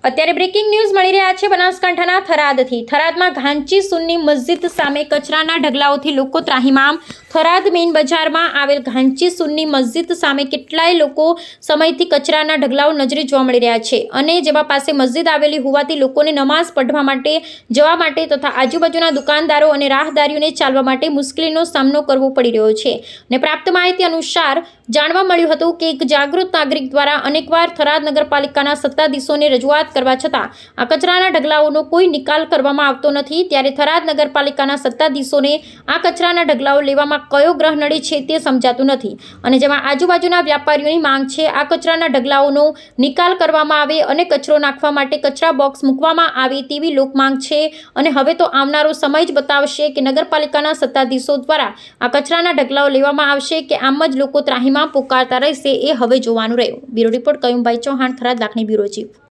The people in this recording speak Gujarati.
અત્યારે બ્રેકિંગ ન્યૂઝ મળી રહ્યા છે બનાસકાંઠાના થરાદથી। થરાદમાં ઘાંચી સુન્ની મસ્જિદ સામે કચરાના ઢગલાઓથી લોકો ત્રાહિમામ। થરાદ મેઇન બજારમાં આવેલ ઘાંચી સુન્ની મસ્જિદ સામે કેટલાય લોકો સમયથી કચરાના ઢગલાઓ નજરે જોવા મળી રહ્યા છે અને જેમાં પાસે મસ્જિદ આવેલી હોવાથી લોકોને નમાઝ પઢવા માટે જવા માટે તથા આજુબાજુના દુકાનદારો અને રાહદારીઓને ચાલવા માટે મુશ્કેલીનો સામનો કરવો પડી રહ્યો છે। અને પ્રાપ્ત માહિતી અનુસાર જાણવા મળ્યું હતું કે એક જાગૃત નાગરિક દ્વારા અનેકવાર થરાદ નગરપાલિકાના સત્તાધીશોને રજૂઆત કરવા છતાં આ કચરાના ઢગલાઓનો કોઈ નિકાલ કરવામાં આવતો નથી। ત્યારે થરાદ નગરપાલિકાના સત્તાધીશોને આ કચરાના ઢગલાઓ લેવામાં કયો ગ્રહ નડે છે તે સમજાતું નથી અને જેમાં આજુબાજુના વ્યાપારીઓની માંગ છે આ કચરાના ઢગલાઓનો નિકાલ કરવામાં આવે અને કચરો નાખવા માટે કચરા બોક્સ મૂકવામાં આવે તેવી લોકમાંગ છે। અને હવે તો આવનારો સમય જ બતાવશે કે નગરપાલિકાના સત્તાધીશો દ્વારા આ કચરાના ઢગલાઓ લેવામાં આવશે કે આમ જ લોકો ત્રાહિમામ પુકારતા રહેશે, એ હવે જોવાનું રહ્યું। Bureau report કયુમભાઈ Chauhan, Tharad Lakhani bureau chief.